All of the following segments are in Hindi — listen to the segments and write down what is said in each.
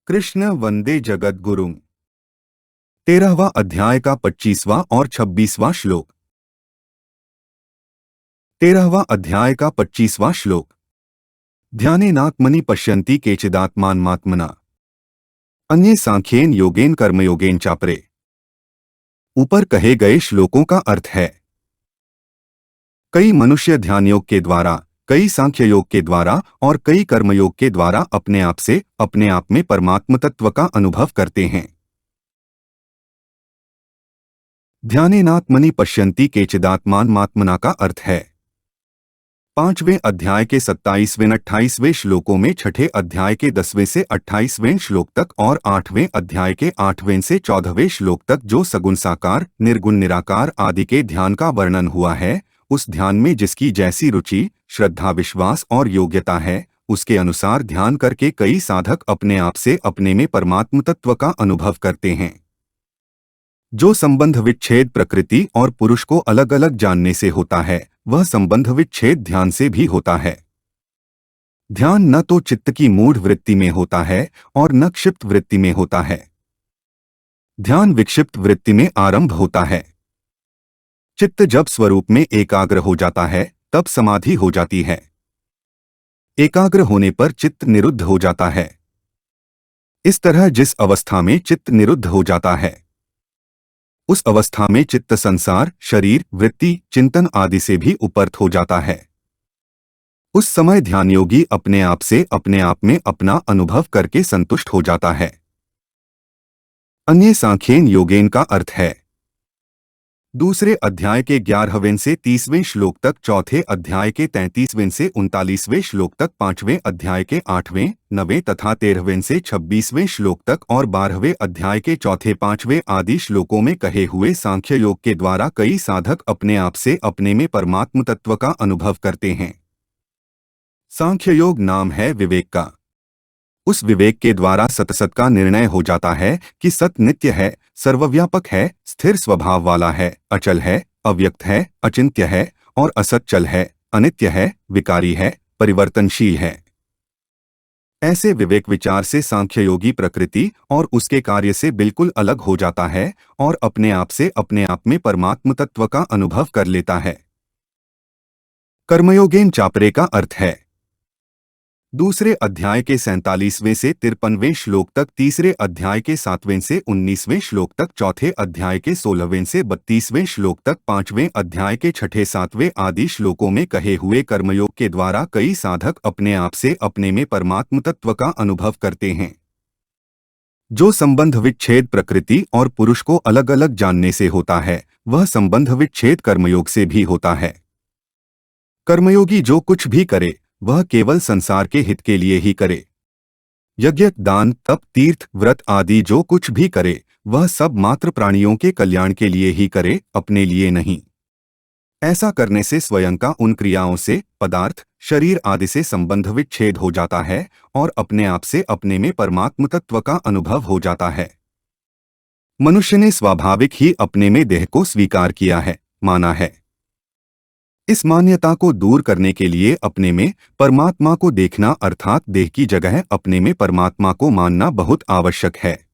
कृष्ण वंदे जगद्गुरुम्। 13वां अध्याय का 25वां और 26वां श्लोक। 13वां अध्याय का 25वां श्लोक। ध्यानेनात्मनि पश्यन्ति केचिदात्मानमात्मना अन्ये सांख्येन योगेन कर्मयोगेन चापरे। ऊपर कहे गए श्लोकों का अर्थ है, कई मनुष्य ध्यान योग के द्वारा, कई सांख्य योग के द्वारा और कई कर्मयोग के द्वारा अपने आप से अपने आप में परमात्म तत्व का अनुभव करते हैं। ध्यानेनात्मनि पश्यन्ति केचिदात्मानमात्मना का अर्थ है, 5वें अध्याय के 27वें-28वें श्लोकों में 6ठे अध्याय के 10वें से 28वें श्लोक तक और 8वें अध्याय के 8वें से 14वें श्लोक तक जो सगुण साकार, निर्गुण निराकार आदि के ध्यान का वर्णन हुआ है, उस ध्यान में जिसकी जैसी रुचि, श्रद्धा, विश्वास और योग्यता है, उसके अनुसार ध्यान करके कई साधक अपने आप से अपने में परमात्म तत्व का अनुभव करते हैं। जो संबंध विच्छेद प्रकृति और पुरुष को अलग अलग जानने से होता है, वह संबंध विच्छेद ध्यान से भी होता है। ध्यान न तो चित्त की मूढ़ वृत्ति में होता है और न क्षिप्त वृत्ति में होता है। ध्यान विक्षिप्त वृत्ति में आरंभ होता है। चित्त जब स्वरूप में एकाग्र हो जाता है, तब समाधि हो जाती है। एकाग्र होने पर चित्त निरुद्ध हो जाता है। इस तरह जिस अवस्था में चित्त निरुद्ध हो जाता है, उस अवस्था में चित्त संसार, शरीर, वृत्ति, चिंतन आदि से भी उपरत हो जाता है। उस समय ध्यान योगी अपने आप से अपने आप में अपना अनुभव करके संतुष्ट हो जाता है। अन्य सांख्येन योगेन का अर्थ है, दूसरे अध्याय के 11वें से 30वें श्लोक तक, चौथे अध्याय के 33वें से 39वें श्लोक तक, 5वें अध्याय के 8वें, 9वें तथा 13वें से 26वें श्लोक तक और 12वें अध्याय के चौथे 5वें आदि श्लोकों में कहे हुए सांख्य योग के द्वारा कई साधक अपने आप से अपने में परमात्म तत्व का अनुभव करते हैं। सांख्य योग नाम है विवेक का। उस विवेक के द्वारा सतसत का निर्णय हो जाता है कि सत नित्य है, सर्वव्यापक है, स्थिर स्वभाव वाला है, अचल है, अव्यक्त है, अचिंत्य है और असत चल है, अनित्य है, विकारी है, परिवर्तनशील है। ऐसे विवेक विचार से सांख्य योगी प्रकृति और उसके कार्य से बिल्कुल अलग हो जाता है और अपने आप से अपने आप में परमात्म तत्व का अनुभव कर लेता है। कर्मयोगेन चापरे का अर्थ है, दूसरे अध्याय के 47वें से 53वें श्लोक तक, तीसरे अध्याय के 7वें से 19वें श्लोक तक, चौथे अध्याय के 16वें से 32वें श्लोक तक, 5वें अध्याय के 6ठे 7वें आदि श्लोकों में कहे हुए कर्मयोग के द्वारा कई साधक अपने आप से अपने में परमात्म तत्व का अनुभव करते हैं। जो संबंध विच्छेद प्रकृति और पुरुष को अलग अलग जानने से होता है, वह संबंध विच्छेद कर्मयोग से भी होता है। कर्मयोगी जो कुछ भी करे, वह केवल संसार के हित के लिए ही करे। यज्ञ, दान, तप, तीर्थ, व्रत आदि जो कुछ भी करे, वह सब मात्र प्राणियों के कल्याण के लिए ही करे, अपने लिए नहीं। ऐसा करने से स्वयं का उन क्रियाओं से, पदार्थ, शरीर आदि से संबंध विच्छेद हो जाता है और अपने आप से अपने में परमात्म तत्व का अनुभव हो जाता है। मनुष्य ने स्वाभाविक ही अपने में देह को स्वीकार किया है, माना है। इस मान्यता को दूर करने के लिए अपने में परमात्मा को देखना अर्थात देह की जगह अपने में परमात्मा को मानना बहुत आवश्यक है।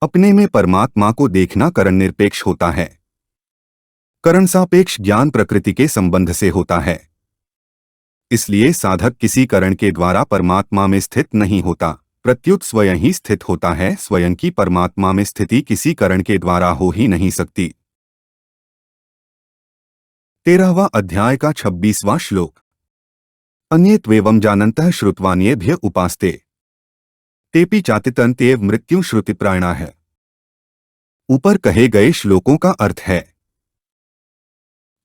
अपने में परमात्मा को देखना करण निरपेक्ष होता है। करण सापेक्ष ज्ञान प्रकृति के संबंध से होता है। इसलिए साधक किसी करण के द्वारा परमात्मा में स्थित नहीं होता, प्रत्युत स्वयं ही स्थित होता है। स्वयं की परमात्मा में स्थिति किसी करण के द्वारा हो ही नहीं सकती। 13वां अध्याय का 26वां श्लोक। अन्येत्वेवं जानन्तः श्रुत्वान्येभ्य उपास्ते तेपि चातितन्त्येव मृत्यु श्रुतिप्रायणाः। ऊपर कहे गए श्लोकों का अर्थ है,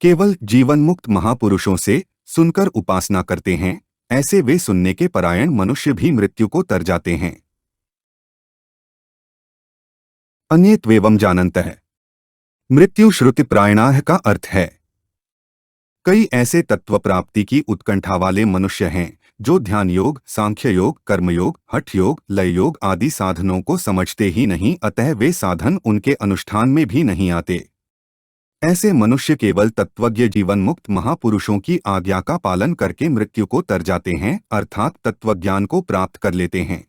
केवल जीवन मुक्त महापुरुषों से सुनकर उपासना करते हैं, ऐसे वे सुनने के परायण मनुष्य भी मृत्यु को तर जाते हैं। अन्येत्वेवं जानन्तः मृत्यु श्रुतिप्रायणाः का अर्थ है, कई ऐसे तत्व प्राप्ति की उत्कंठा वाले मनुष्य हैं जो ध्यान योग, सांख्य योग, कर्मयोग, हठ योग, लय योग आदि साधनों को समझते ही नहीं, अतः वे साधन उनके अनुष्ठान में भी नहीं आते। ऐसे मनुष्य केवल तत्वज्ञ जीवन मुक्त महापुरुषों की आज्ञा का पालन करके मृत्यु को तर जाते हैं, अर्थात तत्वज्ञान को प्राप्त कर लेते हैं।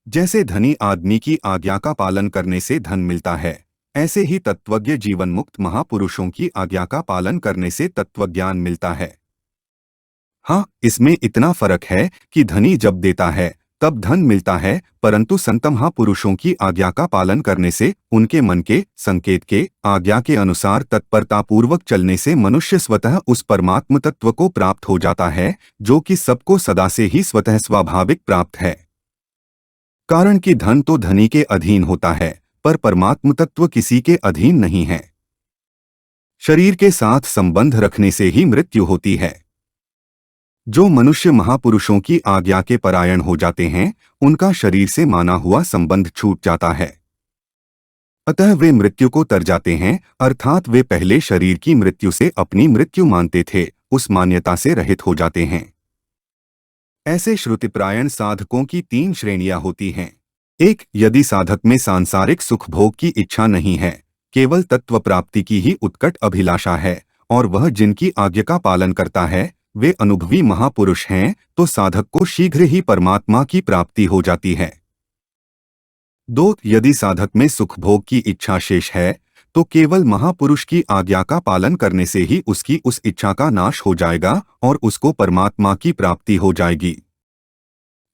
जैसे धनी आदमी की आज्ञा का पालन करने से धन मिलता है, ऐसे ही तत्वज्ञ जीवन मुक्त महापुरुषों की आज्ञा का पालन करने से तत्वज्ञान मिलता है। हाँ, इसमें इतना फर्क है कि धनी जब देता है तब धन मिलता है, परंतु संत महापुरुषों की आज्ञा का पालन करने से, उनके मन के संकेत के आज्ञा के अनुसार तत्परतापूर्वक चलने से मनुष्य स्वतः उस परमात्म तत्व को प्राप्त हो जाता है, जो कि सबको सदा से ही स्वतः स्वाभाविक प्राप्त है। कारण कि धन तो धनी के अधीन होता है, पर परमात्म तत्व किसी के अधीन नहीं है। शरीर के साथ संबंध रखने से ही मृत्यु होती है। जो मनुष्य महापुरुषों की आज्ञा के परायण हो जाते हैं, उनका शरीर से माना हुआ संबंध छूट जाता है। अतः वे मृत्यु को तर जाते हैं, अर्थात वे पहले शरीर की मृत्यु से अपनी मृत्यु मानते थे, उस मान्यता से रहित हो जाते हैं। ऐसे श्रुतिप्रायण साधकों की 3 श्रेणियां होती हैं। 1. यदि साधक में सांसारिक सुख भोग की इच्छा नहीं है, केवल तत्व प्राप्ति की ही उत्कट अभिलाषा है, और वह जिनकी आज्ञा का पालन करता है वे अनुभवी महापुरुष हैं, तो साधक को शीघ्र ही परमात्मा की प्राप्ति हो जाती है। 2. यदि साधक में सुख भोग की इच्छा शेष है, तो केवल महापुरुष की आज्ञा का पालन करने से ही उसकी उस इच्छा का नाश हो जाएगा और उसको परमात्मा की प्राप्ति हो जाएगी।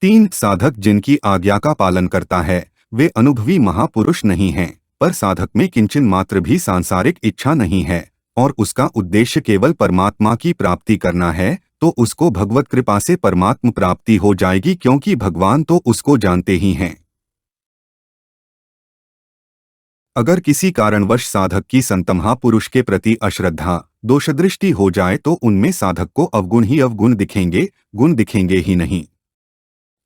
3. साधक जिनकी आज्ञा का पालन करता है वे अनुभवी महापुरुष नहीं हैं, पर साधक में किंचन मात्र भी सांसारिक इच्छा नहीं है और उसका उद्देश्य केवल परमात्मा की प्राप्ति करना है, तो उसको भगवत कृपा से परमात्म प्राप्ति हो जाएगी, क्योंकि भगवान तो उसको जानते ही हैं। अगर किसी कारणवश साधक की संत महापुरुष के प्रति अश्रद्धा, दोषदृष्टि हो जाए तो उनमें साधक को अवगुण ही अवगुण दिखेंगे, गुण दिखेंगे ही नहीं।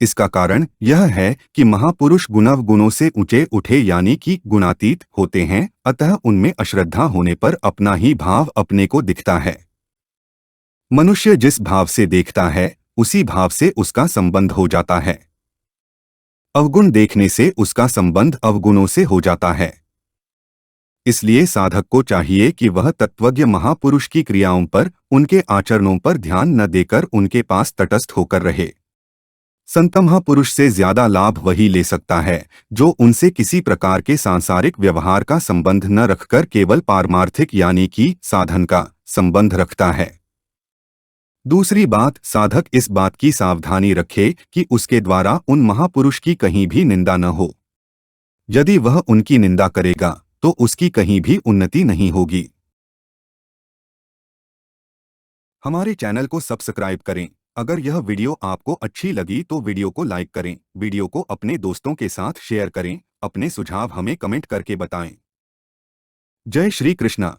इसका कारण यह है कि महापुरुष गुणावगुणों से ऊंचे उठे यानी कि गुणातीत होते हैं, अतः उनमें अश्रद्धा होने पर अपना ही भाव अपने को दिखता है। मनुष्य जिस भाव से देखता है उसी भाव से उसका संबंध हो जाता है। अवगुण देखने से उसका संबंध अवगुणों से हो जाता है। इसलिए साधक को चाहिए कि वह तत्वज्ञ महापुरुष की क्रियाओं पर, उनके आचरणों पर ध्यान न देकर उनके पास तटस्थ होकर रहे। संत महापुरुष से ज्यादा लाभ वही ले सकता है जो उनसे किसी प्रकार के सांसारिक व्यवहार का संबंध न रखकर केवल पारमार्थिक यानी कि साधन का संबंध रखता है। दूसरी बात, साधक इस बात की सावधानी रखे कि उसके द्वारा उन महापुरुष की कहीं भी निंदा न हो। यदि वह उनकी निंदा करेगा तो उसकी कहीं भी उन्नति नहीं होगी। हमारे चैनल को सब्सक्राइब करें। अगर यह वीडियो आपको अच्छी लगी तो वीडियो को लाइक करें, वीडियो को अपने दोस्तों के साथ शेयर करें, अपने सुझाव हमें कमेंट करके बताएं। जय श्री कृष्णा।